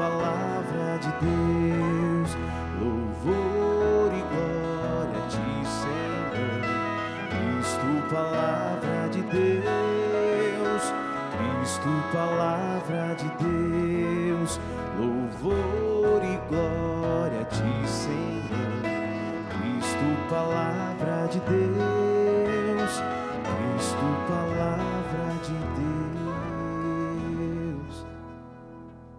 palavra de Deus, louvor e glória a ti, Senhor. Cristo, palavra de Deus, Cristo, palavra de Deus, louvor e glória a ti, Senhor. Cristo, palavra de Deus, Cristo, palavra de Deus.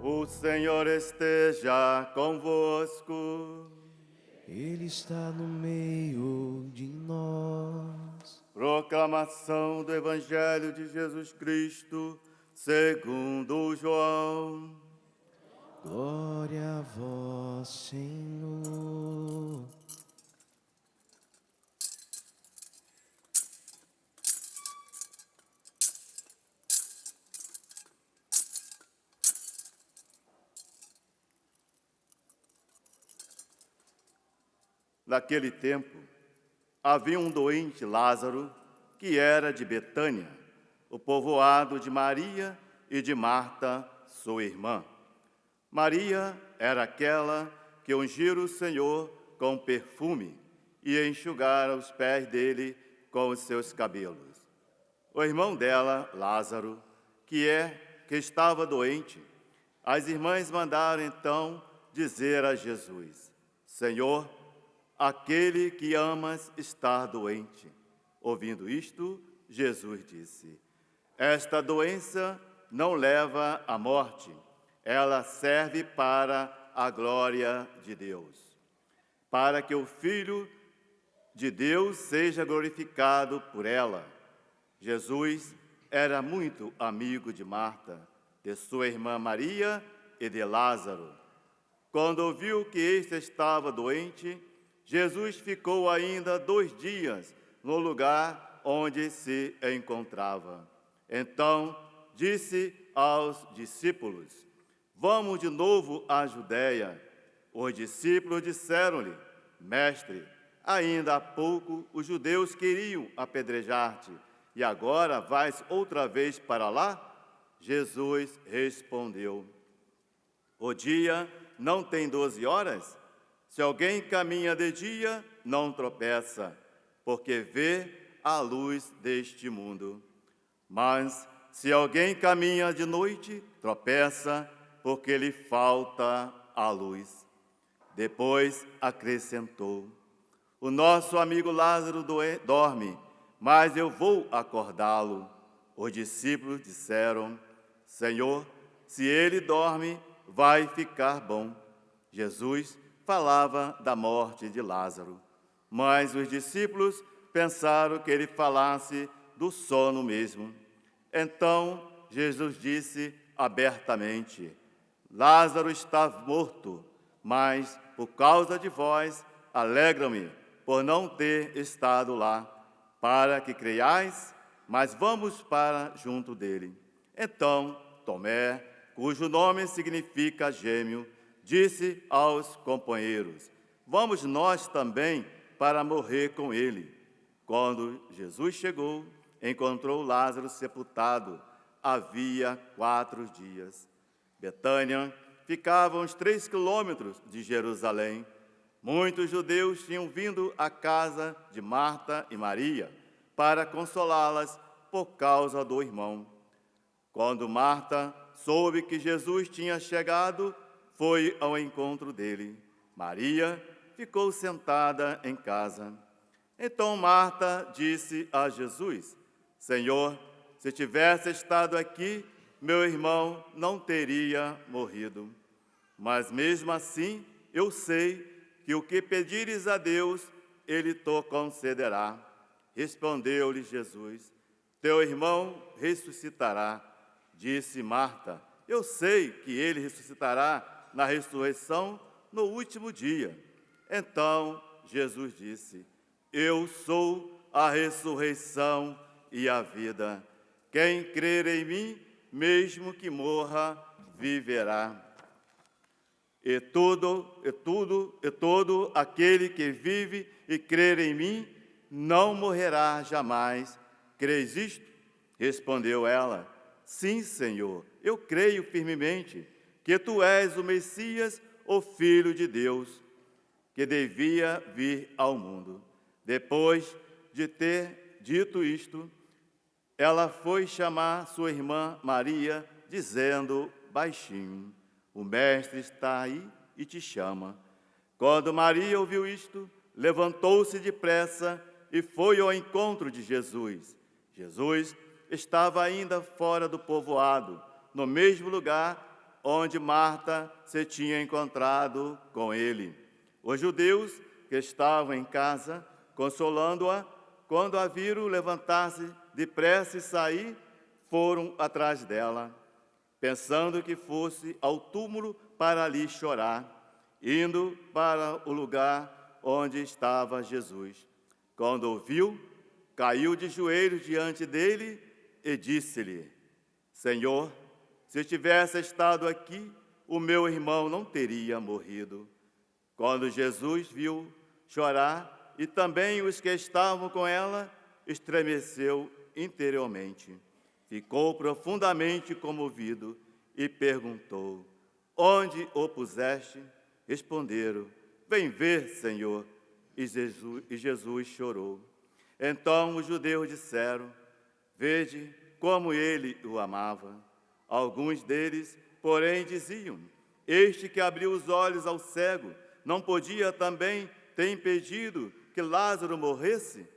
O Senhor esteja convosco. Ele está no meio de nós. Proclamação do Evangelho de Jesus Cristo, segundo João. Glória a vós, Senhor. Naquele tempo, havia um doente, Lázaro, que era de Betânia, o povoado de Maria e de Marta, sua irmã. Maria era aquela que ungira o Senhor com perfume e enxugara os pés dele com os seus cabelos. O irmão dela, Lázaro, que estava doente, as irmãs mandaram então dizer a Jesus: Senhor, aquele que amas está doente. Ouvindo isto, Jesus disse: esta doença não leva à morte, ela serve para a glória de Deus, para que o Filho de Deus seja glorificado por ela. Jesus era muito amigo de Marta, de sua irmã Maria e de Lázaro. Quando ouviu que este estava doente, Jesus ficou ainda 2 dias no lugar onde se encontrava. Então disse aos discípulos: vamos de novo à Judéia. Os discípulos disseram-lhe: Mestre, ainda há pouco os judeus queriam apedrejar-te, e agora vais outra vez para lá? Jesus respondeu: o dia não tem 12 horas? Se alguém caminha de dia, não tropeça, porque vê a luz deste mundo. Mas se alguém caminha de noite, tropeça, porque lhe falta a luz. Depois acrescentou: o nosso amigo Lázaro dorme, mas eu vou acordá-lo. Os discípulos disseram: Senhor, se ele dorme, vai ficar bom. Jesus falava da morte de Lázaro, mas os discípulos pensaram que ele falasse do sono mesmo. Então Jesus disse abertamente: Lázaro está morto, mas por causa de vós alegram-me por não ter estado lá, para que creiais, mas vamos para junto dele. Então Tomé, cujo nome significa gêmeo, disse aos companheiros: vamos nós também para morrer com ele. Quando Jesus chegou, encontrou Lázaro sepultado, havia 4 dias. Betânia ficava uns 3 quilômetros de Jerusalém. Muitos judeus tinham vindo à casa de Marta e Maria para consolá-las por causa do irmão. Quando Marta soube que Jesus tinha chegado, foi ao encontro dele. Maria ficou sentada em casa. Então Marta disse a Jesus: Senhor, se tivesse estado aqui, meu irmão não teria morrido. Mas mesmo assim, eu sei que o que pedires a Deus, Ele te concederá. Respondeu-lhe Jesus: teu irmão ressuscitará. Disse Marta: eu sei que ele ressuscitará na ressurreição no último dia. Então Jesus disse: eu sou a ressurreição e a vida. Quem crer em mim, mesmo que morra, viverá. E todo aquele que vive e crer em mim, não morrerá jamais. Crês isto? Respondeu ela: sim, Senhor, eu creio firmemente que tu és o Messias, o Filho de Deus, que devia vir ao mundo. Depois de ter dito isto, ela foi chamar sua irmã Maria, dizendo baixinho: o Mestre está aí e te chama. Quando Maria ouviu isto, levantou-se depressa e foi ao encontro de Jesus. Jesus estava ainda fora do povoado, no mesmo lugar onde Marta se tinha encontrado com ele. Os judeus que estavam em casa, consolando-a, quando a viram levantar-se depressa e sair, foram atrás dela, pensando que fosse ao túmulo para ali chorar, indo para o lugar onde estava Jesus. Quando ouviu, caiu de joelhos diante dele e disse-lhe: Senhor, se tivesse estado aqui, o meu irmão não teria morrido. Quando Jesus viu chorar, e também os que estavam com ela, estremeceu interiormente. Ficou profundamente comovido e perguntou: onde o puseste? Responderam: vem ver, Senhor. E Jesus chorou. Então os judeus disseram: vede como ele o amava. Alguns deles, porém, diziam: este que abriu os olhos ao cego, não podia também ter impedido que Lázaro morresse?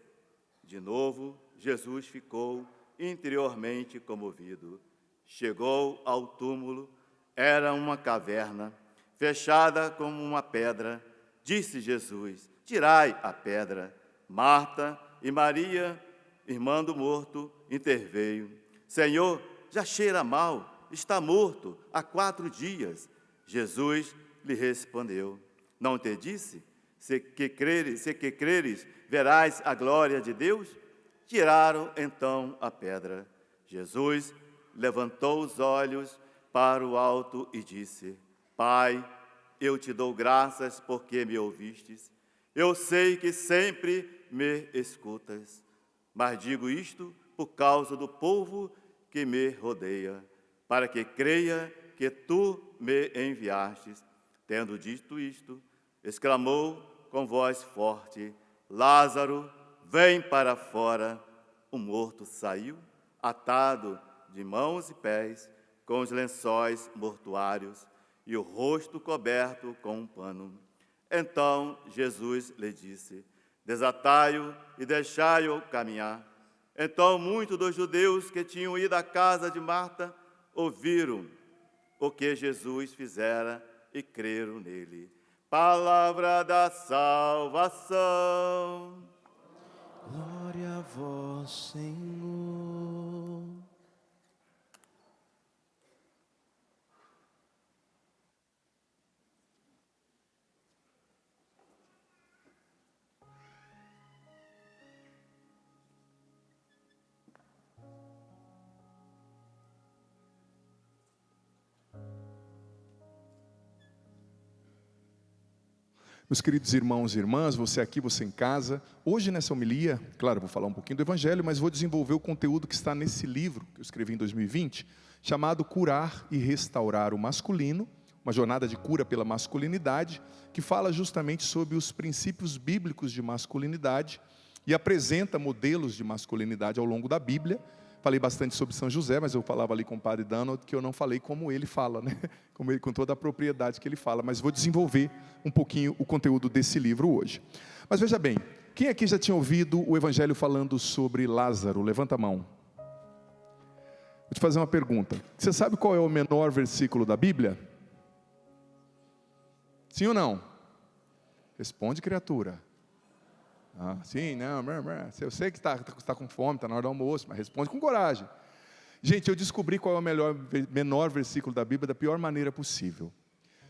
De novo, Jesus ficou interiormente comovido. Chegou ao túmulo, era uma caverna, fechada como uma pedra. Disse Jesus: tirai a pedra. Marta e Maria, irmã do morto, interveio: Senhor, já cheira mal, está morto há 4 dias. Jesus lhe respondeu: não te disse? Se que creres, verás a glória de Deus? Tiraram então a pedra. Jesus levantou os olhos para o alto e disse: Pai, eu te dou graças porque me ouvistes. Eu sei que sempre me escutas, mas digo isto por causa do povo que me rodeia, para que creia que tu me enviastes. Tendo dito isto, exclamou com voz forte: Lázaro, vem para fora. O morto saiu, atado de mãos e pés, com os lençóis mortuários e o rosto coberto com um pano. Então Jesus lhe disse: desatai-o e deixai-o caminhar. Então muitos dos judeus que tinham ido à casa de Marta ouviram o que Jesus fizera e creram nele. Palavra da salvação. Glória a vós, Senhor. Meus queridos irmãos e irmãs, você aqui, você em casa, hoje nessa homilia, claro, vou falar um pouquinho do Evangelho, mas vou desenvolver o conteúdo que está nesse livro, que eu escrevi em 2020, chamado Curar e Restaurar o Masculino, uma jornada de cura pela masculinidade, que fala justamente sobre os princípios bíblicos de masculinidade e apresenta modelos de masculinidade ao longo da Bíblia. Falei bastante sobre São José, mas eu falava ali com o padre Donald que eu não falei como ele fala, né? Com toda a propriedade que ele fala, mas vou desenvolver um pouquinho o conteúdo desse livro hoje. Mas veja bem, quem aqui já tinha ouvido o Evangelho falando sobre Lázaro? Levanta a mão. Vou te fazer uma pergunta. Você sabe qual é o menor versículo da Bíblia? Sim ou não? Responde, criatura. Ah, sim, não, eu sei que está com fome, está na hora do almoço, mas responde com coragem. Gente, eu descobri qual é o menor versículo da Bíblia da pior maneira possível.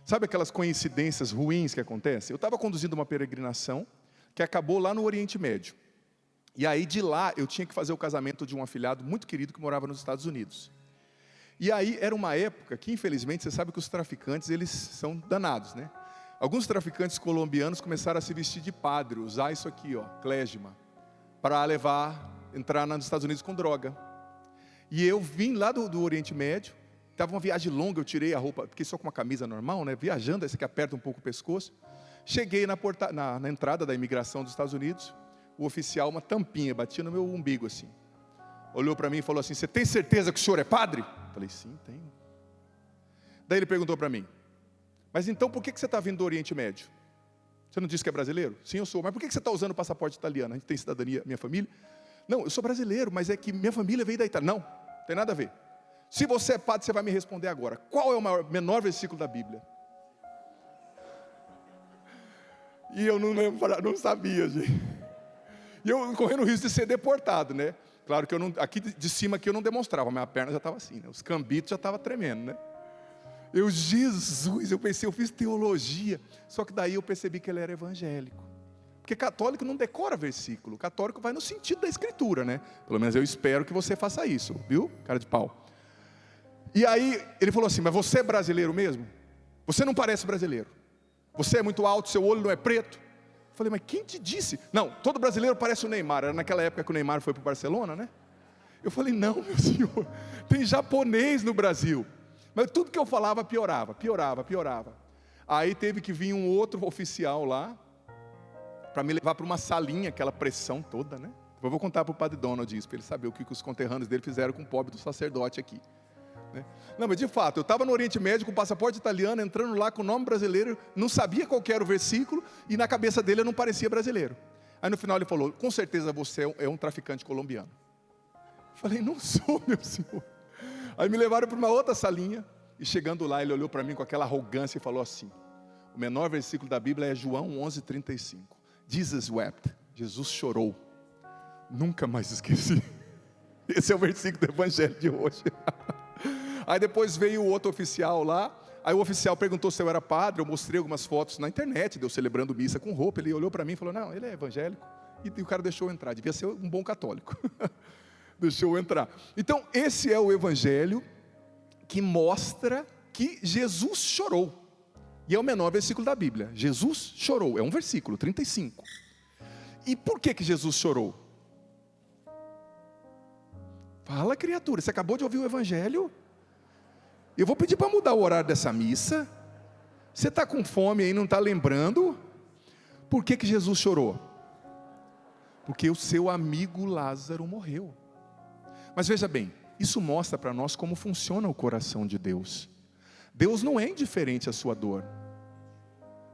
Sabe aquelas coincidências ruins que acontecem? Eu estava conduzindo uma peregrinação que acabou lá no Oriente Médio. E aí de lá eu tinha que fazer o casamento de um afilhado muito querido que morava nos Estados Unidos. E aí era uma época que, infelizmente, você sabe que os traficantes, eles são danados, né? Alguns traficantes colombianos começaram a se vestir de padre, usar isso aqui, ó, clésima, para entrar nos Estados Unidos com droga. E eu vim lá do Oriente Médio, Estava uma viagem longa, eu tirei a roupa, fiquei só com uma camisa normal, né? Viajando, esse que aperta um pouco o pescoço. Cheguei na entrada da imigração dos Estados Unidos, o oficial, uma tampinha, batia no meu umbigo assim. Olhou para mim e falou assim: você tem certeza que o senhor é padre? Falei: sim, tenho. Daí ele perguntou para mim: mas então por que você está vindo do Oriente Médio? Você não disse que é brasileiro? Sim, eu sou. Mas por que você está usando o passaporte italiano? A gente tem cidadania, minha família. Não, eu sou brasileiro, mas é que minha família veio da Itália. Não, tem nada a ver. Se você é padre, você vai me responder agora. Qual é o menor versículo da Bíblia? E eu não sabia, gente. E eu correndo o risco de ser deportado, né? Claro que eu não, aqui de cima aqui eu não demonstrava, mas a perna já estava assim, né? Os cambitos já estavam tremendo, né? Eu pensei, eu fiz teologia. Só que daí eu percebi que ele era evangélico. Porque católico não decora versículo. Católico vai no sentido da escritura, né? Pelo menos eu espero que você faça isso, viu? Cara de pau. E aí ele falou assim: mas você é brasileiro mesmo? Você não parece brasileiro. Você é muito alto, seu olho não é preto. Eu falei: mas quem te disse? Não, todo brasileiro parece o Neymar. Era naquela época que o Neymar foi para o Barcelona, né? Eu falei: não, meu senhor, tem japonês no Brasil. Mas tudo que eu falava piorava. Aí teve que vir um outro oficial lá, para me levar para uma salinha, aquela pressão toda, né? Eu vou contar para o padre Donald isso, para ele saber o que os conterrâneos dele fizeram com o pobre do sacerdote aqui. Né? Não, mas de fato, eu estava no Oriente Médio com o passaporte italiano, entrando lá com o nome brasileiro, não sabia qual que era o versículo, e na cabeça dele eu não parecia brasileiro. Aí no final ele falou: com certeza você é um traficante colombiano. Eu falei: não sou, meu senhor. Aí me levaram para uma outra salinha, e chegando lá ele olhou para mim com aquela arrogância e falou assim: o menor versículo da Bíblia é João 11:35. Jesus wept, Jesus chorou. Nunca mais esqueci. Esse é o versículo do evangelho de hoje. Aí depois veio o outro oficial lá. Aí o oficial perguntou se eu era padre. Eu mostrei algumas fotos na internet, deu celebrando missa com roupa. Ele olhou para mim e falou: não, ele é evangélico. E o cara deixou eu entrar, devia ser um bom católico. Deixou eu entrar. Então esse é o evangelho que mostra que Jesus chorou. E é o menor versículo da Bíblia. Jesus chorou, é um versículo, 35. E por que Jesus chorou? Fala, criatura, você acabou de ouvir o evangelho? Eu vou pedir para mudar o horário dessa missa. Você está com fome aí, não está lembrando? Por que Jesus chorou? Porque o seu amigo Lázaro morreu. Mas veja bem, isso mostra para nós como funciona o coração de Deus. Deus não é indiferente à sua dor.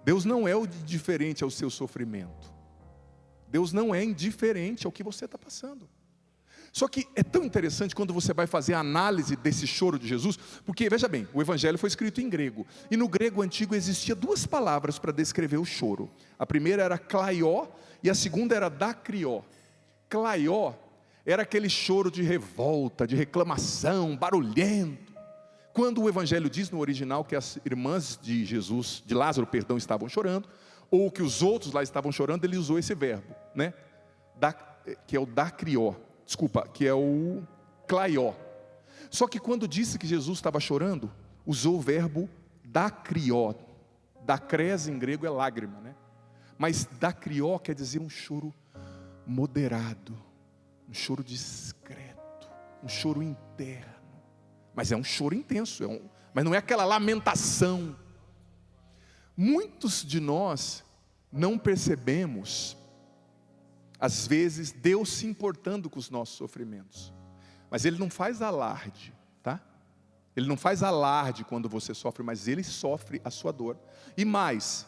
Deus não é indiferente ao seu sofrimento. Deus não é indiferente ao que você está passando. Só que é tão interessante quando você vai fazer a análise desse choro de Jesus, porque, veja bem, o evangelho foi escrito em grego, e no grego antigo existia duas palavras para descrever o choro. A primeira era klaió, e a segunda era dacrió. Klaió era aquele choro de revolta, de reclamação, barulhento. Quando o evangelho diz no original que as irmãs de Jesus, de Lázaro, perdão, estavam chorando, ou que os outros lá estavam chorando, ele usou esse verbo, né? Que é o dacrió. Desculpa, que é o klaió. Só que quando disse que Jesus estava chorando, usou o verbo dacrió. Dacrés em grego é lágrima, né? Mas dacrió quer dizer um choro moderado, um choro discreto, um choro interno. Mas é um choro intenso, mas não é aquela lamentação. Muitos de nós não percebemos, às vezes, Deus se importando com os nossos sofrimentos. Mas Ele não faz alarde, tá? Ele não faz alarde quando você sofre, mas Ele sofre a sua dor. E mais,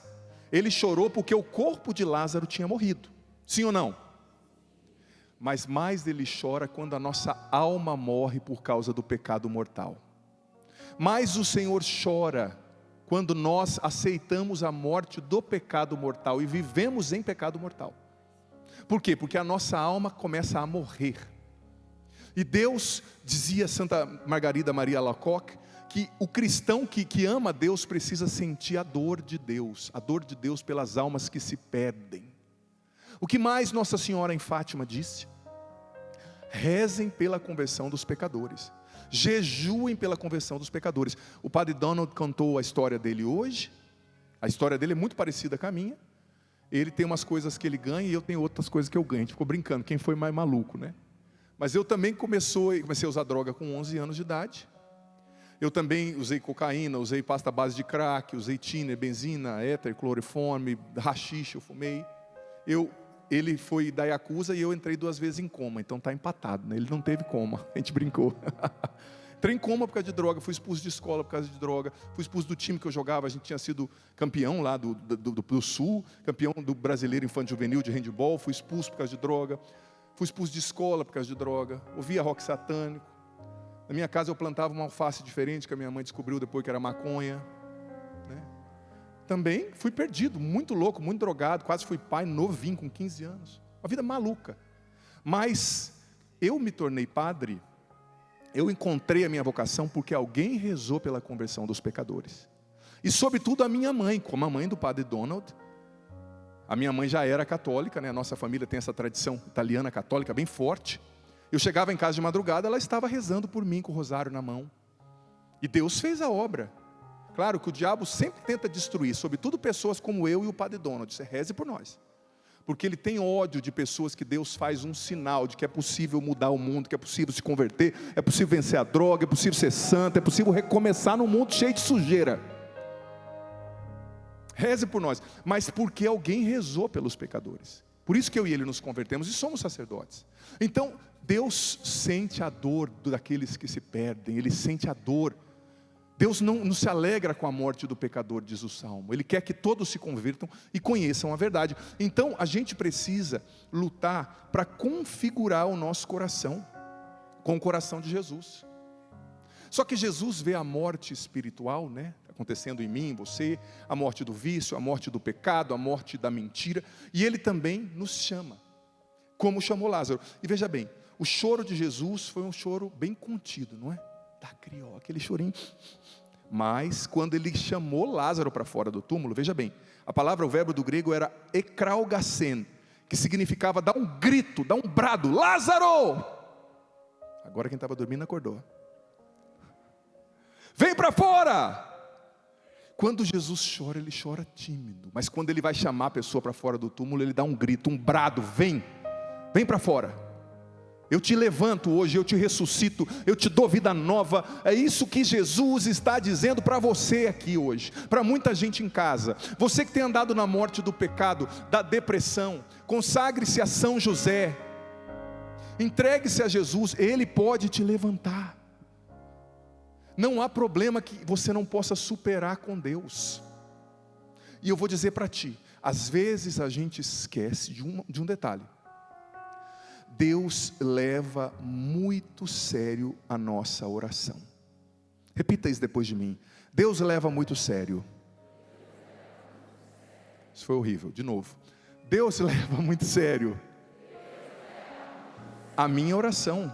Ele chorou porque o corpo de Lázaro tinha morrido. Sim ou não? Mas mais Ele chora quando a nossa alma morre por causa do pecado mortal. Mais o Senhor chora quando nós aceitamos a morte do pecado mortal e vivemos em pecado mortal. Por quê? Porque a nossa alma começa a morrer. E Deus, dizia Santa Margarida Maria Alacoque, que o cristão que ama Deus precisa sentir a dor de Deus pelas almas que se perdem. O que mais Nossa Senhora em Fátima disse? Rezem pela conversão dos pecadores, jejuem pela conversão dos pecadores. O padre Donald contou a história dele hoje. A história dele é muito parecida com a minha. Ele tem umas coisas que ele ganha e eu tenho outras coisas que eu ganho. A gente ficou brincando, quem foi mais maluco, né? Mas eu também comecei a usar droga com 11 anos de idade. Eu também usei cocaína, usei pasta à base de crack, usei tiner, benzina, éter, cloriforme, haxixe, eu fumei. Ele foi da Yakuza e eu entrei 2 vezes em coma, então está empatado, né? Ele não teve coma, a gente brincou. Entrei em coma por causa de droga, fui expulso de escola por causa de droga, fui expulso do time que eu jogava, a gente tinha sido campeão lá do Sul, campeão do brasileiro infanto juvenil de handebol, fui expulso por causa de droga, fui expulso de escola por causa de droga, ouvia rock satânico. Na minha casa eu plantava uma alface diferente, que a minha mãe descobriu depois que era maconha, né? Também fui perdido, muito louco, muito drogado, quase fui pai novinho, com 15 anos, uma vida maluca. Mas eu me tornei padre, eu encontrei a minha vocação porque alguém rezou pela conversão dos pecadores. E sobretudo a minha mãe, como a mãe do padre Donald. A minha mãe já era católica, né? A nossa família tem essa tradição italiana católica bem forte. Eu chegava em casa de madrugada, ela estava rezando por mim com o rosário na mão. E Deus fez a obra. Claro que o diabo sempre tenta destruir, sobretudo pessoas como eu e o padre Donald. Você reze por nós. Porque ele tem ódio de pessoas que Deus faz um sinal de que é possível mudar o mundo, que é possível se converter, é possível vencer a droga, é possível ser santo, é possível recomeçar num mundo cheio de sujeira. Reze por nós, mas porque alguém rezou pelos pecadores. Por isso que eu e ele nos convertemos e somos sacerdotes. Então, Deus sente a dor daqueles que se perdem, Ele sente a dor. Deus não se alegra com a morte do pecador, diz o Salmo. Ele quer que todos se convertam e conheçam a verdade. Então, a gente precisa lutar para configurar o nosso coração com o coração de Jesus. Só que Jesus vê a morte espiritual, né, acontecendo em mim, em você, a morte do vício, a morte do pecado, a morte da mentira, e Ele também nos chama, como chamou Lázaro. E veja bem, o choro de Jesus foi um choro bem contido, não é? Da criolla, aquele chorinho. Mas quando Ele chamou Lázaro para fora do túmulo, veja bem, a palavra, o verbo do grego era ekraugasen, que significava dar um grito, dar um brado: Lázaro! Agora quem estava dormindo acordou. Vem para fora! Quando Jesus chora, Ele chora tímido. Mas quando Ele vai chamar a pessoa para fora do túmulo, Ele dá um grito, um brado: vem para fora. Eu te levanto hoje, eu te ressuscito, eu te dou vida nova. É isso que Jesus está dizendo para você aqui hoje, para muita gente em casa. Você que tem andado na morte do pecado, da depressão, consagre-se a São José, entregue-se a Jesus, Ele pode te levantar. Não há problema que você não possa superar com Deus. E eu vou dizer para ti, às vezes a gente esquece de um detalhe. Deus leva muito sério a nossa oração. Repita isso depois de mim. Deus leva muito sério. Isso foi horrível, de novo. Deus leva muito sério a minha oração.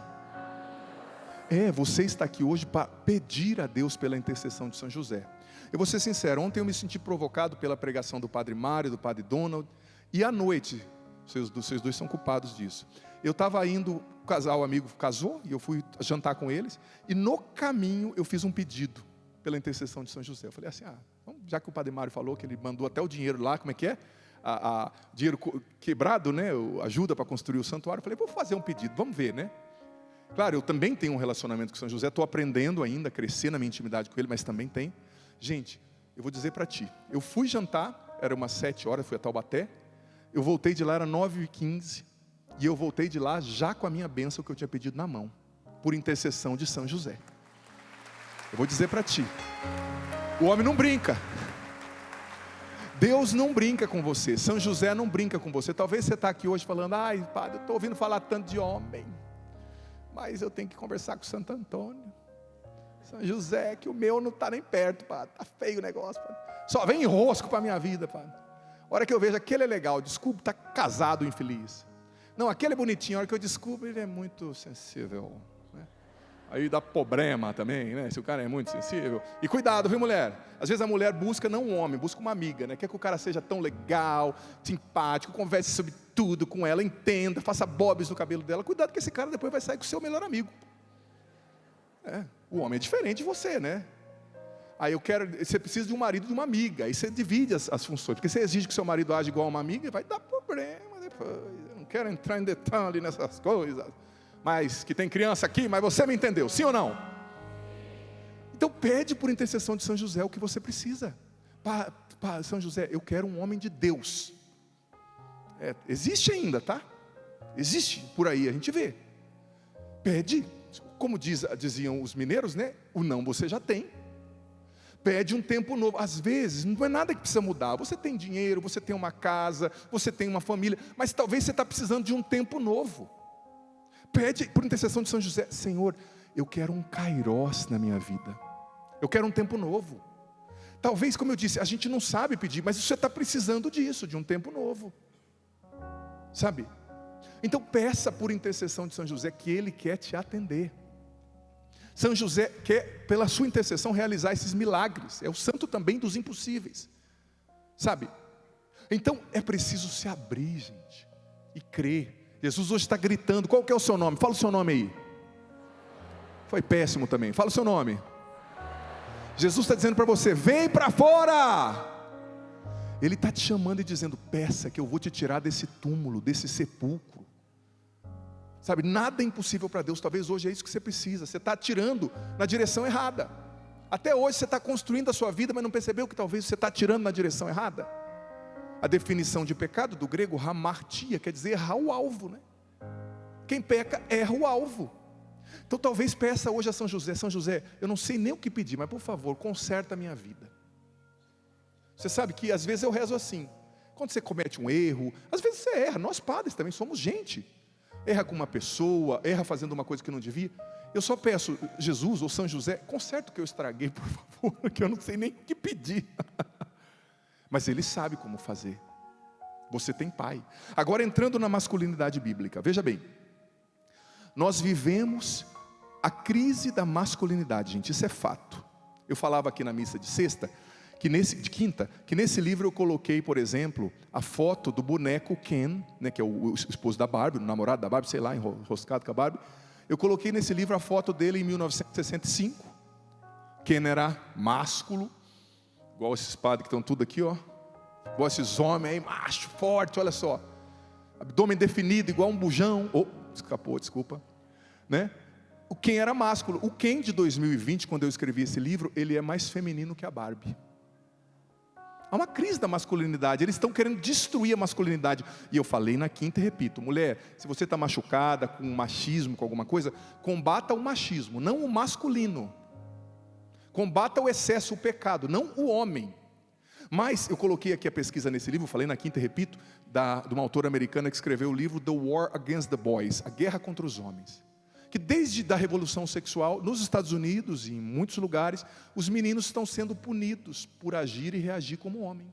Você está aqui hoje para pedir a Deus pela intercessão de São José. Eu vou ser sincero, ontem eu me senti provocado pela pregação do Padre Mário, do Padre Donald, e à noite, vocês dois são culpados disso. Eu estava indo, o casal amigo casou, e eu fui jantar com eles, e no caminho eu fiz um pedido pela intercessão de São José. Eu falei assim, já que o Padre Mário falou que ele mandou até o dinheiro lá, como é que é? Dinheiro quebrado, né? Ajuda para construir o santuário. Eu falei, vou fazer um pedido, vamos ver, né? Claro, eu também tenho um relacionamento com São José, estou aprendendo ainda a crescer na minha intimidade com ele, mas também tem. Gente, eu vou dizer para ti, eu fui jantar, era umas 7 horas, fui a Taubaté, eu voltei de lá, era 9h15, e eu voltei de lá já com a minha bênção que eu tinha pedido na mão, por intercessão de São José. Eu vou dizer para ti, o homem não brinca, Deus não brinca com você, São José não brinca com você. Talvez você está aqui hoje falando, padre, eu estou ouvindo falar tanto de homem, mas eu tenho que conversar com Santo Antônio, São José, que o meu não está nem perto, padre, está feio o negócio, padre. Só vem enrosco para a minha vida, padre. A hora que eu vejo, aquele é legal, desculpe, está casado infeliz. Não, aquele é bonitinho, a hora que eu descubro, ele é muito sensível, né? Aí dá problema também, né? Se o cara é muito sensível. E cuidado, viu, mulher? Às vezes a mulher busca não um homem, busca uma amiga, né? Quer que o cara seja tão legal, simpático, converse sobre tudo com ela, entenda, faça bobs no cabelo dela. Cuidado que esse cara depois vai sair com o seu melhor amigo. O homem é diferente de você, né? Aí você precisa de um marido, de uma amiga. Aí você divide as funções. Porque você exige que seu marido age igual a uma amiga, vai dar problema depois. Eu não quero entrar em detalhe nessas coisas. Mas que tem criança aqui, mas você me entendeu, sim ou não? Então pede por intercessão de São José o que você precisa. São José, eu quero um homem de Deus. Existe ainda, tá? Existe por aí, a gente vê. Pede, como diziam os mineiros, né? O não você já tem. Pede um tempo novo. Às vezes não é nada que precisa mudar. Você tem dinheiro, você tem uma casa, você tem uma família, mas talvez você está precisando de um tempo novo. Pede por intercessão de São José: Senhor, eu quero um kairós na minha vida. Eu quero um tempo novo. Talvez, como eu disse, a gente não sabe pedir, mas você está precisando disso, de um tempo novo. Sabe? Então peça por intercessão de São José, que ele quer te atender. São José quer, pela sua intercessão, realizar esses milagres. É o santo também dos impossíveis. Sabe? Então é preciso se abrir, gente, e crer. Jesus hoje está gritando. Qual que é o seu nome? Fala o seu nome aí. Foi péssimo também. Fala o seu nome. Jesus está dizendo para você: vem para fora. Ele está te chamando e dizendo: peça que eu vou te tirar desse túmulo, desse sepulcro. Sabe, nada é impossível para Deus. Talvez hoje é isso que você precisa. Você está atirando na direção errada. Até hoje você está construindo a sua vida, mas não percebeu que talvez você está atirando na direção errada. A definição de pecado do grego, hamartia, quer dizer errar o alvo, né? Quem peca erra o alvo. Então talvez peça hoje a São José: São José, eu não sei nem o que pedir, mas por favor, conserta a minha vida. Você sabe que às vezes eu rezo assim, quando você comete um erro, às vezes você erra, nós padres também somos gente. Erra com uma pessoa, erra fazendo uma coisa que não devia. Eu só peço: Jesus ou São José, conserta o que eu estraguei, por favor, que eu não sei nem o que pedir. Mas Ele sabe como fazer. Você tem pai. Agora, entrando na masculinidade bíblica, veja bem, nós vivemos a crise da masculinidade, gente, isso é fato. Eu falava aqui na missa de sexta, de quinta, que nesse livro eu coloquei, por exemplo, a foto do boneco Ken, né, que é o esposo da Barbie, o namorado da Barbie, sei lá, enroscado com a Barbie. Eu coloquei nesse livro a foto dele em 1965. Ken era másculo, igual esses padres que estão tudo aqui, ó. Igual esses homens aí, macho, forte, olha só. Abdômen definido, igual um bujão. Escapou, desculpa. Né? O Ken era másculo. O Ken de 2020, quando eu escrevi esse livro, ele é mais feminino que a Barbie. Há uma crise da masculinidade, eles estão querendo destruir a masculinidade. E eu falei na quinta e repito: mulher, se você está machucada com machismo, com alguma coisa, combata o machismo, não o masculino. Combata o excesso, o pecado, não o homem. Mas eu coloquei aqui a pesquisa nesse livro, falei na quinta e repito, de uma autora americana que escreveu o livro The War Against the Boys, a guerra contra os homens. Que desde a revolução sexual, nos Estados Unidos e em muitos lugares, os meninos estão sendo punidos por agir e reagir como homem.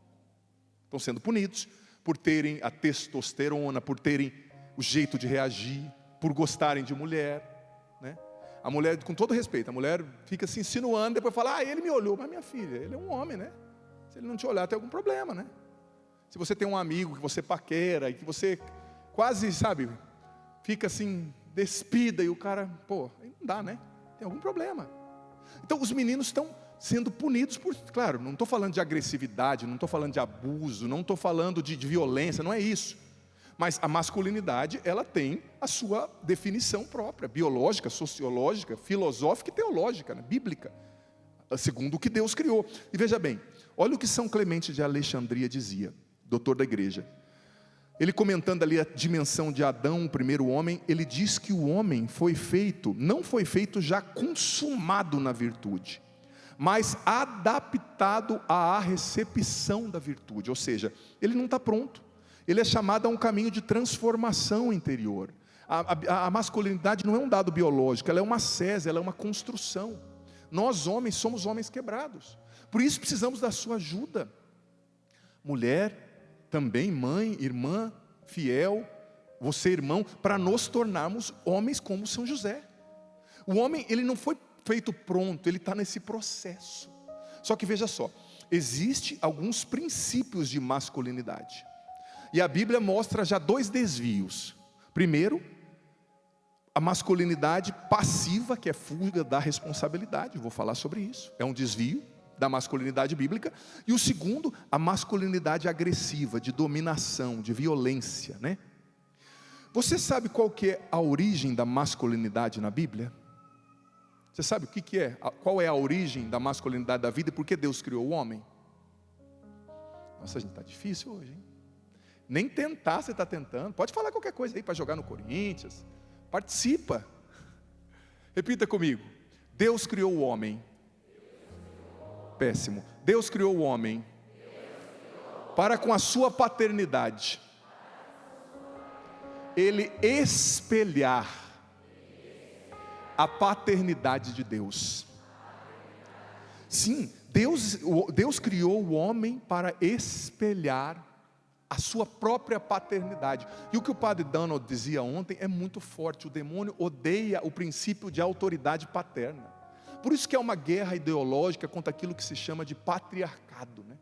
Estão sendo punidos por terem a testosterona, por terem o jeito de reagir, por gostarem de mulher, né? A mulher, com todo respeito, a mulher fica se insinuando, depois fala: ele me olhou. Mas minha filha, ele é um homem, né? Se ele não te olhar, tem algum problema, né? Se você tem um amigo que você paquera e que você quase, sabe, fica assim, despida, e o cara, aí não dá, né? Tem algum problema. Então os meninos estão sendo punidos por, claro, não estou falando de agressividade, não estou falando de abuso, não estou falando de violência, não é isso. Mas a masculinidade, ela tem a sua definição própria, biológica, sociológica, filosófica e teológica, né? Bíblica, segundo o que Deus criou. E veja bem, olha o que São Clemente de Alexandria dizia, doutor da igreja. Ele comentando ali a dimensão de Adão, o primeiro homem, ele diz que o homem não foi feito já consumado na virtude, mas adaptado à recepção da virtude. Ou seja, ele não está pronto, ele é chamado a um caminho de transformação interior. A masculinidade não é um dado biológico, ela é uma sese, ela é uma construção. Nós homens somos homens quebrados, por isso precisamos da sua ajuda. Mulher, também mãe, irmã, fiel, você irmão, para nos tornarmos homens como São José. O homem, ele não foi feito pronto, ele está nesse processo. Só que veja só, existem alguns princípios de masculinidade, e a Bíblia mostra já 2 desvios. Primeiro, a masculinidade passiva, que é fuga da responsabilidade, eu vou falar sobre isso, é um desvio da masculinidade bíblica. E o segundo, a masculinidade agressiva, de dominação, de violência, né? Você sabe qual que é a origem da masculinidade na Bíblia? Você sabe o que é? Qual é a origem da masculinidade da vida e por que Deus criou o homem? Nossa, gente, está difícil hoje, hein? Nem tentar você está tentando. Pode falar qualquer coisa aí para jogar no Corinthians. Participa. Repita comigo. Deus criou o homem. Péssimo. Deus criou o homem para com a sua paternidade ele espelhar a paternidade de Deus. Sim, Deus criou o homem para espelhar a sua própria paternidade. E o que o padre Donald dizia ontem é muito forte. O demônio odeia o princípio de autoridade paterna. Por isso que é uma guerra ideológica contra aquilo que se chama de patriarcado, né?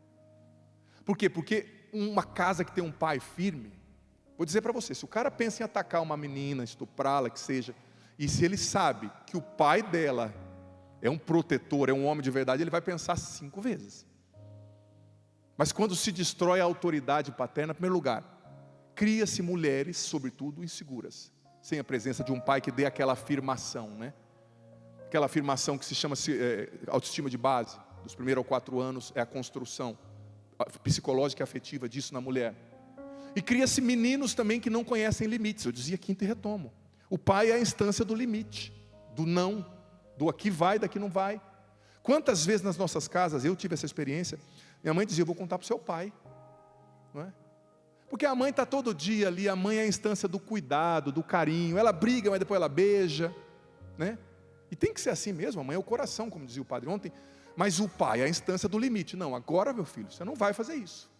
Por quê? Porque uma casa que tem um pai firme, vou dizer para você, se o cara pensa em atacar uma menina, estuprá-la, que seja, e se ele sabe que o pai dela é um protetor, é um homem de verdade, ele vai pensar 5 vezes. Mas quando se destrói a autoridade paterna, em primeiro lugar, cria-se mulheres, sobretudo, inseguras, sem a presença de um pai que dê aquela afirmação, né? Aquela afirmação que se chama autoestima de base, dos primeiros aos 4 anos, é a construção psicológica e afetiva disso na mulher. E cria-se meninos também que não conhecem limites. Eu dizia quinta e retomo. O pai é a instância do limite, do não, do aqui vai, daqui não vai. Quantas vezes nas nossas casas eu tive essa experiência? Minha mãe dizia, eu vou contar para o seu pai, não é? Porque a mãe está todo dia ali, a mãe é a instância do cuidado, do carinho. Ela briga, mas depois ela beija, né? E tem que ser assim mesmo, a mãe é o coração, como dizia o padre ontem. Mas o pai é a instância do limite. Não, agora meu filho, você não vai fazer isso.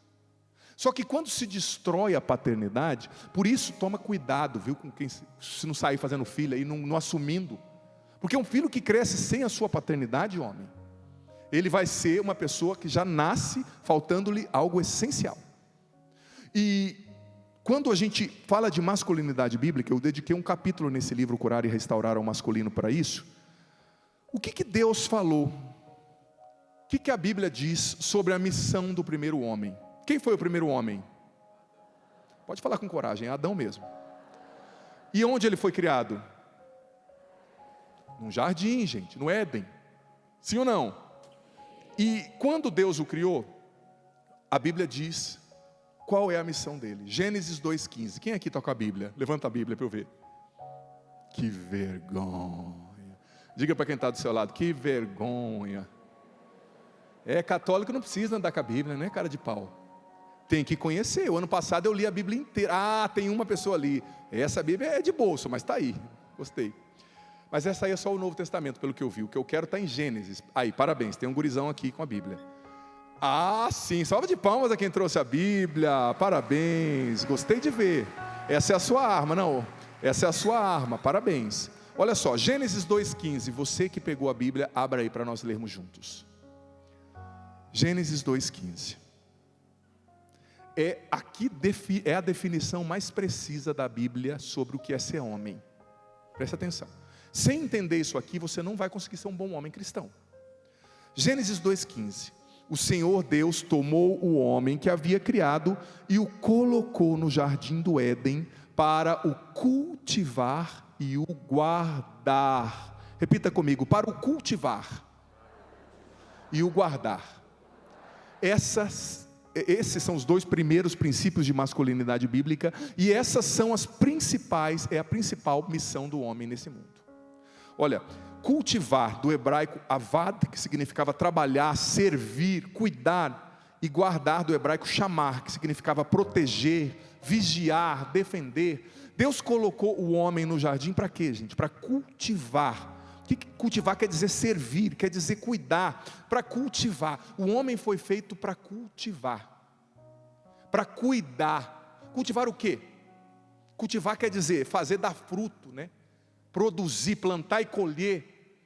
Só que quando se destrói a paternidade, por isso toma cuidado, viu, com quem se não sair fazendo filho e não assumindo. Porque um filho que cresce sem a sua paternidade, homem, ele vai ser uma pessoa que já nasce faltando-lhe algo essencial. E quando a gente fala de masculinidade bíblica, eu dediquei um capítulo nesse livro, Curar e Restaurar ao Masculino, para isso. O que Deus falou? O que a Bíblia diz sobre a missão do primeiro homem? Quem foi o primeiro homem? Pode falar com coragem, é Adão mesmo. E onde ele foi criado? Num jardim, gente, no Éden. Sim ou não? E quando Deus o criou, a Bíblia diz qual é a missão dele. Gênesis 2,15. Quem aqui está com a Bíblia? Levanta a Bíblia para eu ver. Que vergonha. Diga para quem está do seu lado, que vergonha. É, católico não precisa andar com a Bíblia, não é cara de pau. Tem que conhecer. O ano passado eu li a Bíblia inteira. Ah, tem uma pessoa ali. Essa Bíblia é de bolso, mas está aí. Gostei. Mas essa aí é só o Novo Testamento, pelo que eu vi. O que eu quero está em Gênesis. Aí, parabéns, tem um gurizão aqui com a Bíblia. Ah, sim, salva de palmas a quem trouxe a Bíblia. Parabéns, gostei de ver. Essa é a sua arma, não? Essa é a sua arma, parabéns. Olha só, Gênesis 2,15. Você que pegou a Bíblia, abra aí para nós lermos juntos. Gênesis 2,15. Aqui é a definição mais precisa da Bíblia sobre o que é ser homem. Presta atenção. Sem entender isso aqui, você não vai conseguir ser um bom homem cristão. Gênesis 2,15. O Senhor Deus tomou o homem que havia criado e o colocou no jardim do Éden para o cultivar e o guardar. Repita comigo, para o cultivar e o guardar. Esses são os 2 primeiros princípios de masculinidade bíblica, e essas são as principais, é a principal missão do homem nesse mundo. Olha, cultivar, do hebraico avad, que significava trabalhar, servir, cuidar, e guardar, do hebraico chamar, que significava proteger, vigiar, defender. Deus colocou o homem no jardim para quê, gente? Para cultivar. O que cultivar quer dizer? Servir, quer dizer cuidar, para cultivar. O homem foi feito para cultivar, para cuidar. Cultivar o quê? Cultivar quer dizer fazer dar fruto, né? Produzir, plantar e colher.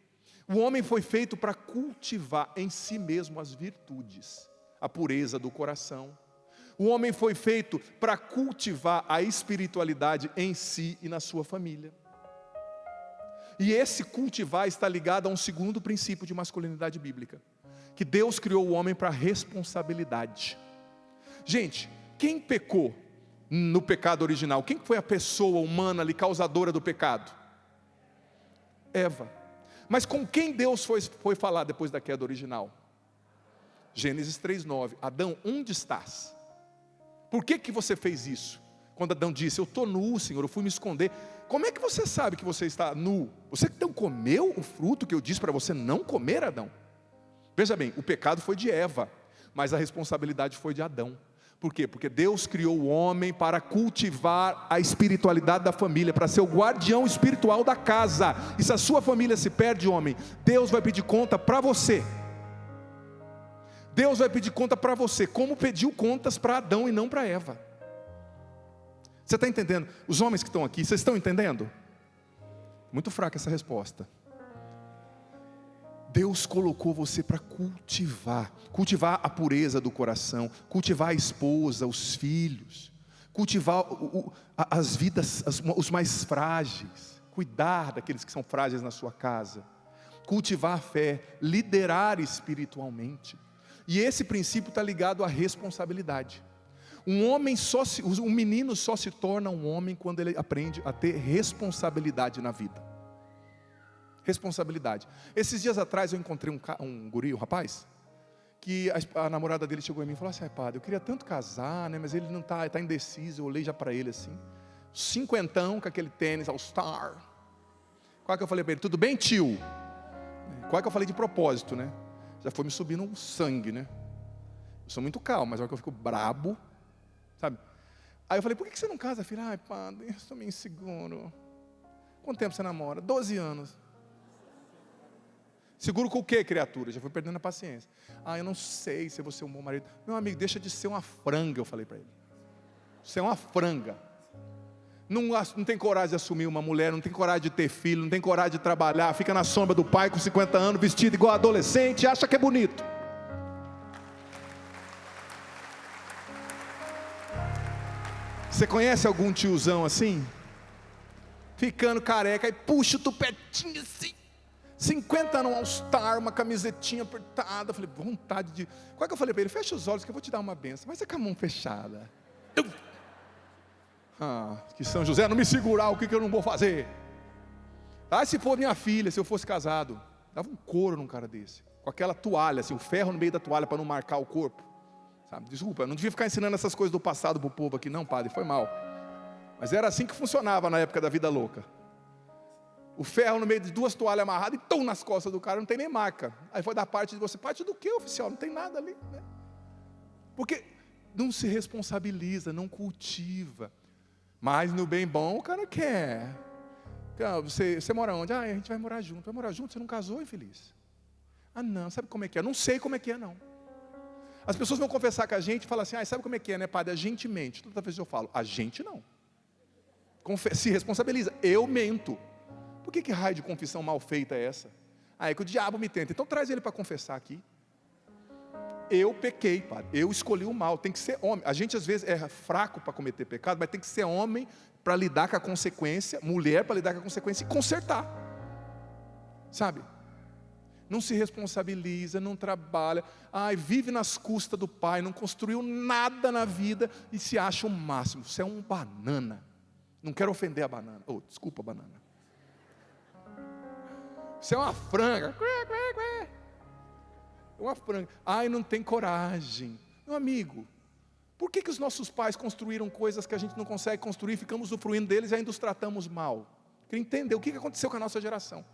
O homem foi feito para cultivar em si mesmo as virtudes, a pureza do coração. O homem foi feito para cultivar a espiritualidade em si e na sua família. E esse cultivar está ligado a um segundo princípio de masculinidade bíblica, que Deus criou o homem para responsabilidade. Gente, quem pecou no pecado original? Quem foi a pessoa humana ali causadora do pecado? Eva. Mas com quem Deus foi falar depois da queda original? Gênesis 3:9. Adão, onde estás? Por que você fez isso? Quando Adão disse, eu estou nu, Senhor, eu fui me esconder. Como é que você sabe que você está nu? Você então comeu o fruto que eu disse para você não comer, Adão? Veja bem, o pecado foi de Eva, mas a responsabilidade foi de Adão. Por quê? Porque Deus criou o homem para cultivar a espiritualidade da família, para ser o guardião espiritual da casa. E se a sua família se perde, homem, Deus vai pedir conta para você. Deus vai pedir conta para você, como pediu contas para Adão e não para Eva. Você está entendendo? Os homens que estão aqui, vocês estão entendendo? Muito fraca essa resposta. Deus colocou você para cultivar a pureza do coração, cultivar a esposa, os filhos, cultivar as vidas, os mais frágeis, cuidar daqueles que são frágeis na sua casa, cultivar a fé, liderar espiritualmente. E esse princípio está ligado à responsabilidade. Um menino só se torna um homem quando ele aprende a ter responsabilidade na vida. Responsabilidade. Esses dias atrás eu encontrei um guri, um rapaz, que a namorada dele chegou em mim e falou assim, padre, eu queria tanto casar, né, mas ele não está indeciso. Eu olhei já para ele assim, cinquentão com aquele tênis All Star. Qual que eu falei para ele? Tudo bem, tio? Qual que eu falei de propósito, né? Já foi me subindo um sangue, né? Eu sou muito calmo, mas na hora que eu fico brabo, sabe? Aí eu falei, por que você não casa, filho? Ai, padre, eu estou meio inseguro. Quanto tempo você namora? 12 anos. Seguro com o quê, criatura? Já fui perdendo a paciência. Eu não sei se eu vou ser um bom marido. Meu amigo, deixa de ser uma franga, eu falei para ele. Você é uma franga. Não tem coragem de assumir uma mulher, não tem coragem de ter filho, não tem coragem de trabalhar, fica na sombra do pai com 50 anos, vestido igual adolescente, acha que é bonito. Você conhece algum tiozão assim? Ficando careca e puxa o tupetinho assim. 50 anos, All Star, uma camisetinha apertada. Falei, vontade de... Qual é que eu falei para ele? Fecha os olhos que eu vou te dar uma benção. Mas é com a mão fechada. Que São José não me segurar, o que eu não vou fazer? Se for minha filha, se eu fosse casado, dava um couro num cara desse. Com aquela toalha, assim, o ferro no meio da toalha para não marcar o corpo. Sabe? Desculpa, eu não devia ficar ensinando essas coisas do passado para o povo aqui, não, padre, foi mal. Mas era assim que funcionava na época da vida louca. O ferro no meio de 2 toalhas amarradas e tão nas costas do cara, não tem nem marca. Aí foi da parte de você, parte do que, oficial? Não tem nada ali, né? Porque não se responsabiliza, não cultiva. Mas no bem bom o cara quer. Você mora onde? A gente vai morar junto. Vai morar junto? Você não casou, infeliz? Não, sabe como é que é? Não sei como é que é, não. As pessoas vão conversar com a gente e falam assim, sabe como é que é, né, padre? A gente mente. Toda vez eu falo, a gente não. Se responsabiliza, eu mento. Por que raio de confissão mal feita é essa? É que o diabo me tenta. Então traz ele para confessar aqui. Eu pequei, padre. Eu escolhi o mal. Tem que ser homem. A gente às vezes é fraco para cometer pecado, mas tem que ser homem para lidar com a consequência, mulher para lidar com a consequência e consertar. Sabe? Não se responsabiliza, não trabalha. Vive nas custas do pai, não construiu nada na vida e se acha o máximo. Você é um banana. Não quero ofender a banana. Desculpa, banana. Você é uma franga. Uma franga. Não tem coragem. Meu amigo, por que os nossos pais construíram coisas que a gente não consegue construir, ficamos usufruindo deles e ainda os tratamos mal? Queria entender o que aconteceu com a nossa geração.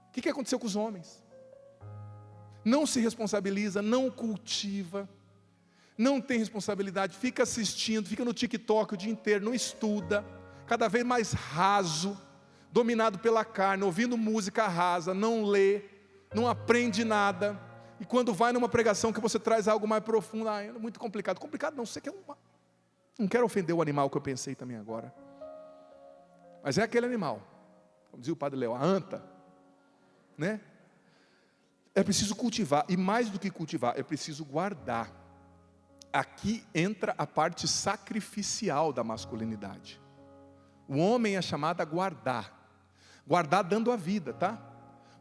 O que aconteceu com os homens? Não se responsabiliza, não cultiva, não tem responsabilidade, fica assistindo, fica no TikTok o dia inteiro, não estuda, cada vez mais raso, dominado pela carne, ouvindo música rasa, não lê, não aprende nada. E quando vai numa pregação que você traz algo mais profundo, é muito complicado. Complicado não, você quer uma... Não quero ofender o animal que eu pensei também agora. Mas é aquele animal, como dizia o padre Léo, a anta, né? É preciso cultivar, e mais do que cultivar, é preciso guardar. Aqui entra a parte sacrificial da masculinidade. O homem é chamado a guardar dando a vida, tá?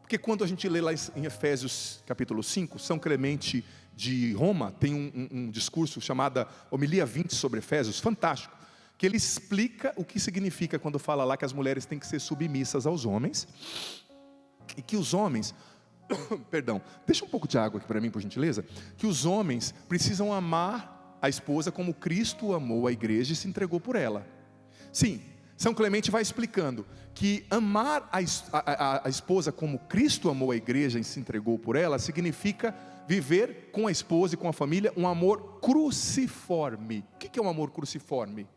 Porque quando a gente lê lá em Efésios capítulo 5, São Clemente de Roma tem um discurso chamado Homilia 20 sobre Efésios, fantástico, que ele explica o que significa quando fala lá que as mulheres têm que ser submissas aos homens, E que os homens, perdão, deixa um pouco de água aqui para mim, por gentileza. Que os homens precisam amar a esposa como Cristo amou a igreja e se entregou por ela. Sim, São Clemente vai explicando que amar a esposa como Cristo amou a igreja e se entregou por ela, significa viver com a esposa e com a família um amor cruciforme. O que é um amor cruciforme?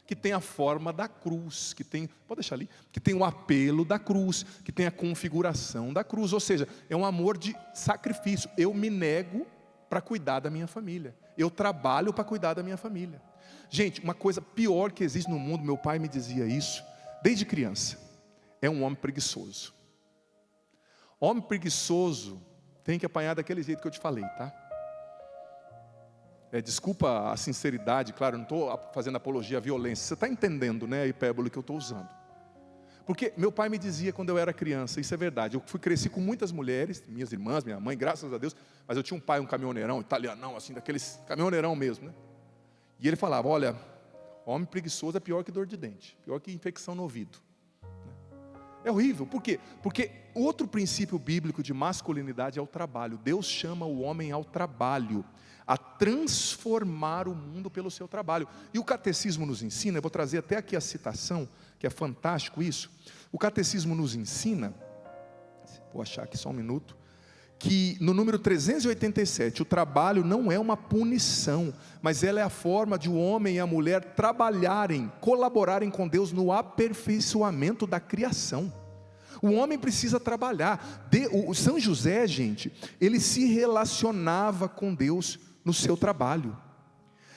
Que tem a forma da cruz, que tem, pode deixar ali, que tem o apelo da cruz, que tem a configuração da cruz, ou seja, é um amor de sacrifício. Eu me nego para cuidar da minha família, eu trabalho para cuidar da minha família. Gente, uma coisa pior que existe no mundo, meu pai me dizia isso, desde criança, é um homem preguiçoso. Homem preguiçoso tem que apanhar daquele jeito que eu te falei, tá? Desculpa a sinceridade, claro, não estou fazendo apologia à violência. Você está entendendo, né, a hipérbole que eu estou usando. Porque meu pai me dizia quando eu era criança, isso é verdade, eu cresci com muitas mulheres, minhas irmãs, minha mãe, graças a Deus, mas eu tinha um pai, um caminhoneirão, italianão, assim, daqueles caminhoneirão mesmo, né? E ele falava, olha, homem preguiçoso é pior que dor de dente, pior que infecção no ouvido. É horrível, por quê? Porque outro princípio bíblico de masculinidade é o trabalho. Deus chama o homem ao trabalho, a transformar o mundo pelo seu trabalho. E o catecismo nos ensina, eu vou trazer até aqui a citação, que é fantástico isso. O catecismo nos ensina, vou achar aqui só um minuto, que no número 387, o trabalho não é uma punição, mas ela é a forma de o homem e a mulher trabalharem, colaborarem com Deus no aperfeiçoamento da criação. O homem precisa trabalhar. O São José, gente, ele se relacionava com Deus no seu trabalho.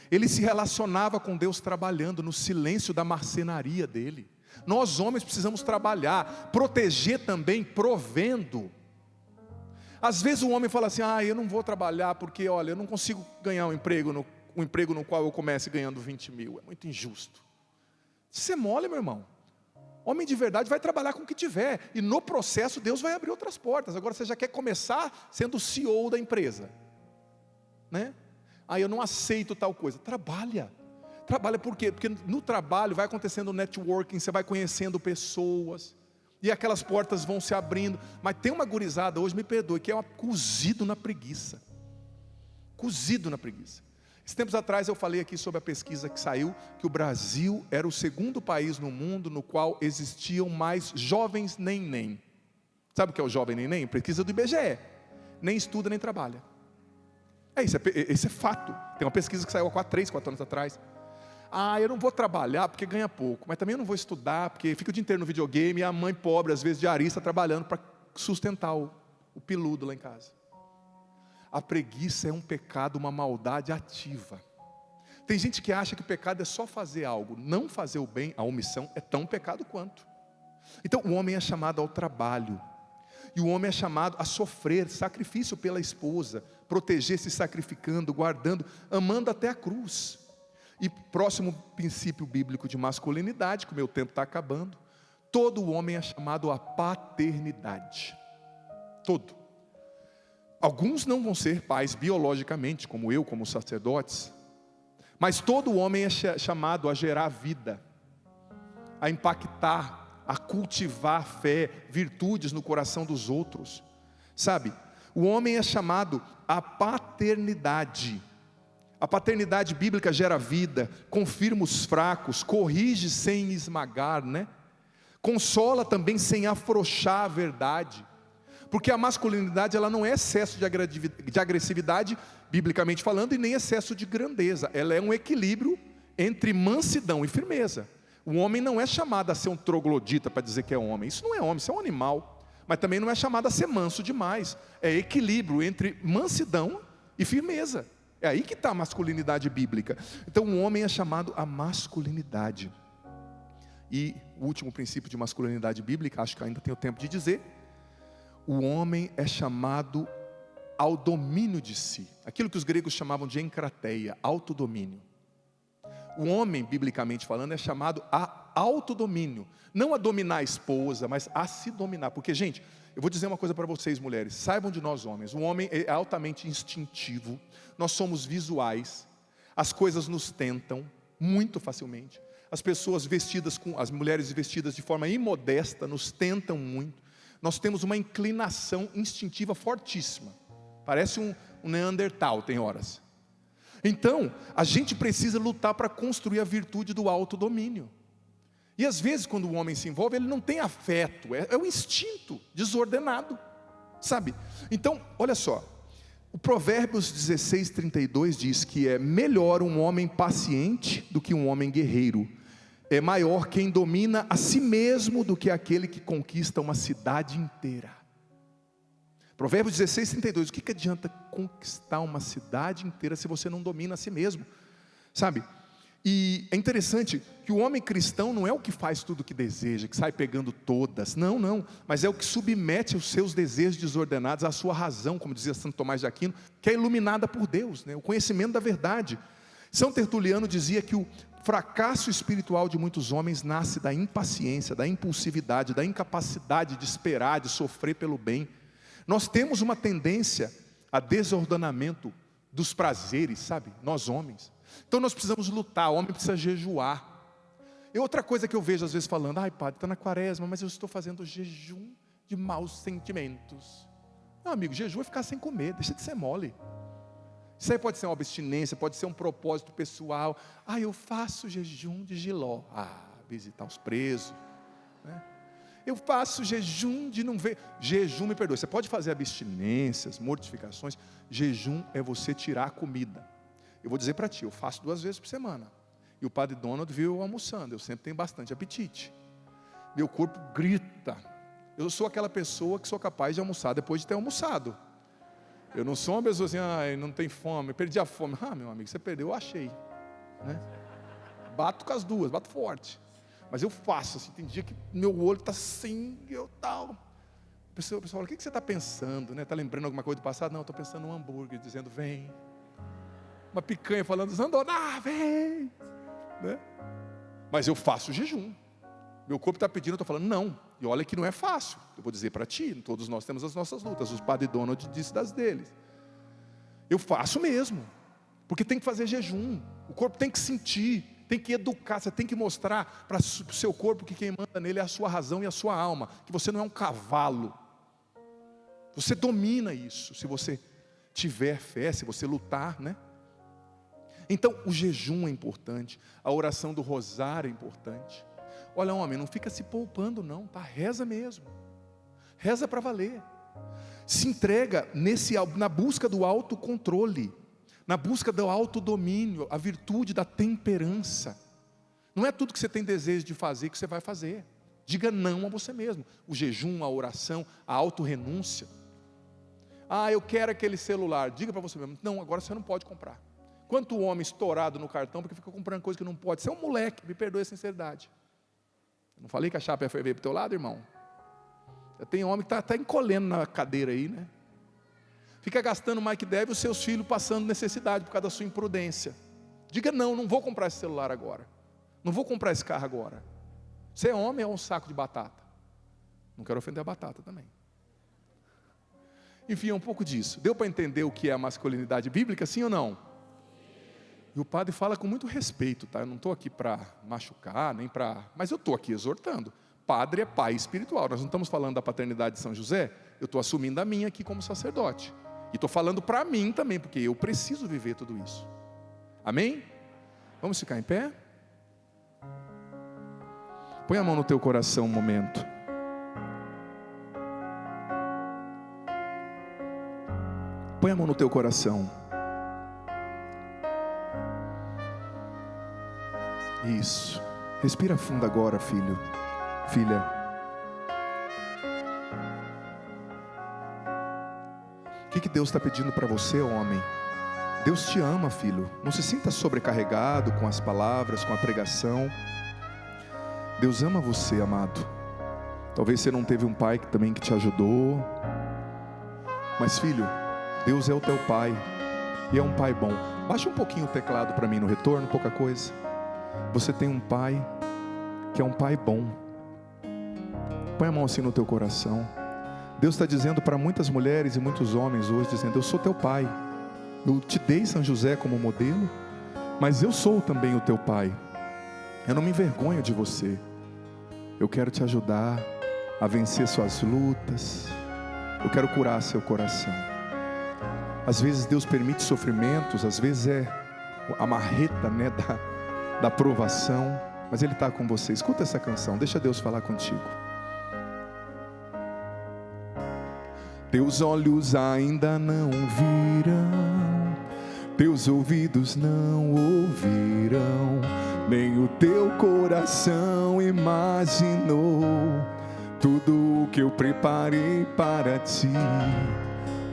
Ele se relacionava com Deus trabalhando no silêncio da marcenaria dele. Nós homens precisamos trabalhar, proteger também, provendo. Às vezes o homem fala assim, eu não vou trabalhar porque, olha, eu não consigo ganhar um emprego no qual eu comece ganhando 20 mil, é muito injusto. Isso é mole, meu irmão. Homem de verdade vai trabalhar com o que tiver, e no processo Deus vai abrir outras portas. Agora você já quer começar sendo o CEO da empresa, né? Eu não aceito tal coisa. Trabalha por quê? Porque no trabalho vai acontecendo networking, você vai conhecendo pessoas, e aquelas portas vão se abrindo. Mas tem uma gurizada hoje, me perdoe, que é cozido na preguiça. Cozido na preguiça. Esses tempos atrás eu falei aqui sobre a pesquisa que saiu, que o Brasil era o segundo país no mundo no qual existiam mais jovens nem. Sabe o que é o jovem nem? Pesquisa do IBGE. Nem estuda, nem trabalha. Isso é fato. Tem uma pesquisa que saiu há 3, 4 anos atrás. Eu não vou trabalhar porque ganha pouco, mas também eu não vou estudar porque fica o dia inteiro no videogame, e a mãe pobre, às vezes diarista, trabalhando para sustentar o peludo lá em casa. A preguiça é um pecado, uma maldade ativa. Tem gente que acha que o pecado é só fazer algo. Não fazer o bem, a omissão, é tão pecado quanto. Então o homem é chamado ao trabalho, e o homem é chamado a sofrer sacrifício pela esposa, proteger-se sacrificando, guardando, amando até a cruz. E próximo princípio bíblico de masculinidade, que o meu tempo está acabando, todo homem é chamado à paternidade. Todo. Alguns não vão ser pais biologicamente, como eu, como sacerdotes, mas todo homem é chamado a gerar vida, a impactar, a cultivar fé, virtudes no coração dos outros. Sabe, o homem é chamado à paternidade. A paternidade bíblica gera vida, confirma os fracos, corrige sem esmagar, né? Consola também sem afrouxar a verdade. Porque a masculinidade, ela não é excesso de agressividade, biblicamente falando, e nem excesso de grandeza. Ela é um equilíbrio entre mansidão e firmeza. O homem não é chamado a ser um troglodita para dizer que é homem. Isso não é homem, isso é um animal. Mas também não é chamado a ser manso demais. É equilíbrio entre mansidão e firmeza. É aí que está a masculinidade bíblica. Então o homem é chamado à masculinidade. E o último princípio de masculinidade bíblica, acho que ainda tenho tempo de dizer, o homem é chamado ao domínio de si. Aquilo que os gregos chamavam de encrateia, autodomínio. O homem, biblicamente falando, é chamado a autodomínio. Não a dominar a esposa, mas a se dominar. Porque, gente, eu vou dizer uma coisa para vocês, mulheres. Saibam de nós, homens. O homem é altamente instintivo. Nós somos visuais. As coisas nos tentam muito facilmente. As mulheres vestidas de forma imodesta nos tentam muito. nós temos uma inclinação instintiva fortíssima. Parece um Neandertal, tem horas. Então, a gente precisa lutar para construir a virtude do autodomínio. E às vezes, quando o homem se envolve, ele não tem afeto, é o instinto desordenado, sabe? Então, olha só, o Provérbios 16:32 diz que é melhor um homem paciente do que um homem guerreiro. É maior quem domina a si mesmo do que aquele que conquista uma cidade inteira. Provérbios 16:32, o que adianta conquistar uma cidade inteira se você não domina a si mesmo? Sabe? E é interessante que o homem cristão não é o que faz tudo o que deseja, que sai pegando todas, não, mas é o que submete os seus desejos desordenados à sua razão, como dizia Santo Tomás de Aquino, que é iluminada por Deus, né? O conhecimento da verdade. São Tertuliano dizia que o fracasso espiritual de muitos homens nasce da impaciência, da impulsividade, da incapacidade de esperar, de sofrer pelo bem. Nós temos uma tendência a desordenamento dos prazeres, sabe? Nós homens. Então nós precisamos lutar, o homem precisa jejuar. E outra coisa que eu vejo às vezes falando, ai padre, está na quaresma, mas eu estou fazendo jejum de maus sentimentos. Não, amigo, jejum é ficar sem comer, deixa de ser mole. Isso aí pode ser uma abstinência, pode ser um propósito pessoal. Ah, eu faço jejum de Giló. Visitar os presos, né? Eu faço jejum de não ver. Jejum, me perdoe, você pode fazer abstinências, mortificações. Jejum é você tirar a comida. Eu vou dizer para ti, eu faço 2 vezes por semana. E o padre Donald viu eu almoçando, eu sempre tenho bastante apetite. Meu corpo grita. Eu sou aquela pessoa que sou capaz de almoçar depois de ter almoçado. Eu não sou uma pessoa assim, não tem fome, perdi a fome. Meu amigo, você perdeu, eu achei, né? Bato com as duas, bato forte. Mas eu faço assim, tem dia que meu olho está assim, eu tal. O pessoal fala, o que você está pensando, né? Está lembrando alguma coisa do passado? Não, eu estou pensando num hambúrguer, dizendo, vem. Uma picanha falando, Zandona, vem, né? Mas eu faço jejum. Meu corpo está pedindo, eu estou falando, não. E olha que não é fácil. Eu vou dizer para ti, todos nós temos as nossas lutas. O padre Donald disse das deles. Eu faço mesmo, porque tem que fazer jejum. O corpo tem que sentir, tem que educar, você tem que mostrar para o seu corpo que quem manda nele é a sua razão e a sua alma, que você não é um cavalo. Você domina isso, se você tiver fé, se você lutar, né? Então, o jejum é importante, a oração do rosário é importante. Olha, homem, não fica se poupando não, tá? Reza mesmo. Reza para valer. Se entrega na busca do autocontrole, na busca do autodomínio, a virtude da temperança. Não é tudo que você tem desejo de fazer que você vai fazer. Diga não a você mesmo. O jejum, a oração, a autorrenúncia. Eu quero aquele celular. Diga para você mesmo, não, agora você não pode comprar. Quanto homem estourado no cartão porque fica comprando coisa que não pode. Você é um moleque, me perdoe a sinceridade. Não falei que a chapa ia ferver para o teu lado, irmão? Tem homem que está encolhendo na cadeira aí, né? Fica gastando mais que deve, os seus filhos passando necessidade por causa da sua imprudência. Diga não vou comprar esse celular agora. Não vou comprar esse carro agora. Você é homem ou é um saco de batata? Não quero ofender a batata também. Enfim, é um pouco disso. Deu para entender o que é a masculinidade bíblica, sim ou não? E o padre fala com muito respeito, tá? Eu não estou aqui para machucar, nem para... Mas eu estou aqui exortando. Padre é pai espiritual. Nós não estamos falando da paternidade de São José. Eu estou assumindo a minha aqui como sacerdote. E estou falando para mim também, porque eu preciso viver tudo isso. Amém? Vamos ficar em pé? Põe a mão no teu coração um momento. Põe a mão no teu coração. Isso. Respira fundo agora, filho. Filha. O que Deus está pedindo para você, homem? Deus te ama, filho. Não se sinta sobrecarregado com as palavras, com a pregação. Deus ama você, amado. Talvez você não teve um pai que te ajudou. Mas, filho, Deus é o teu pai. E é um pai bom. Baixa um pouquinho o teclado para mim no retorno, pouca coisa. Você tem um pai que é um pai bom. Põe a mão assim no teu coração. Deus está dizendo para muitas mulheres e muitos homens hoje, dizendo, eu sou teu pai. Eu te dei São José como modelo, mas eu sou também o teu pai. Eu não me envergonho de você. Eu quero te ajudar, a vencer suas lutas. Eu quero curar seu coração. Às vezes Deus permite sofrimentos, às vezes é a marreta, né, da provação, mas Ele está com você. Escuta essa canção, deixa Deus falar contigo. Teus olhos ainda não viram, teus ouvidos não ouviram, nem o teu coração imaginou tudo o que eu preparei para ti.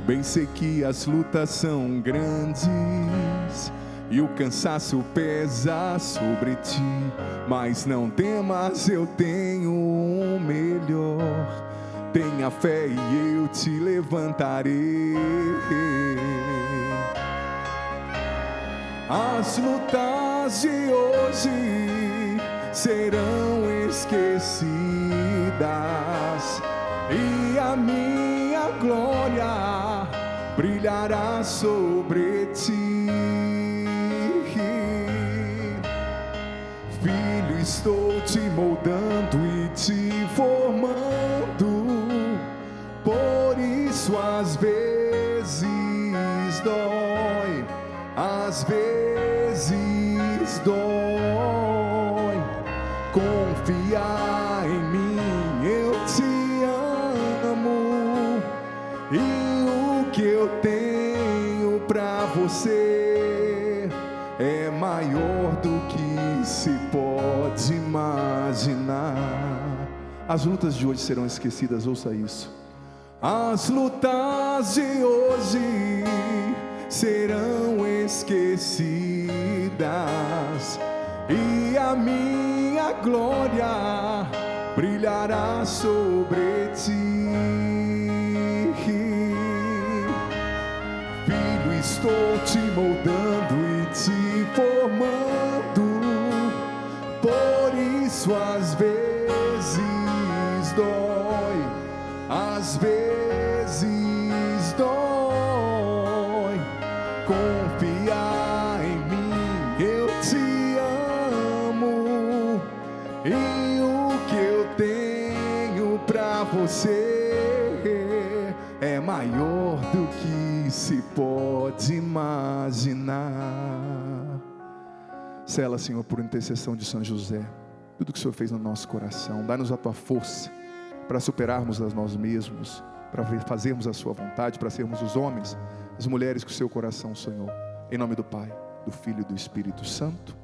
Bem sei que as lutas são grandes e o cansaço pesa sobre ti, mas não temas, eu tenho um melhor. Tenha fé e eu te levantarei. As lutas de hoje serão esquecidas e a minha glória brilhará sobre ti. Filho, estou te moldando e te formando, por isso às vezes dói, às vezes dói. Confia em mim, eu te amo, e o que eu tenho pra você é maior do que se pode imaginar. As lutas de hoje serão esquecidas, ouça isso. As lutas de hoje serão esquecidas e a minha glória brilhará sobre ti. Filho, estou te moldando e te formando, por isso às vezes dói, às vezes dói. Confia em mim, eu te amo, e o que eu tenho pra você é maior do que se pode imaginar. Sela, Senhor, por intercessão de São José, tudo que o Senhor fez no nosso coração. Dá-nos a tua força para superarmos a nós mesmos, para fazermos a sua vontade, para sermos os homens, as mulheres que o seu coração sonhou. Em nome do Pai, do Filho e do Espírito Santo.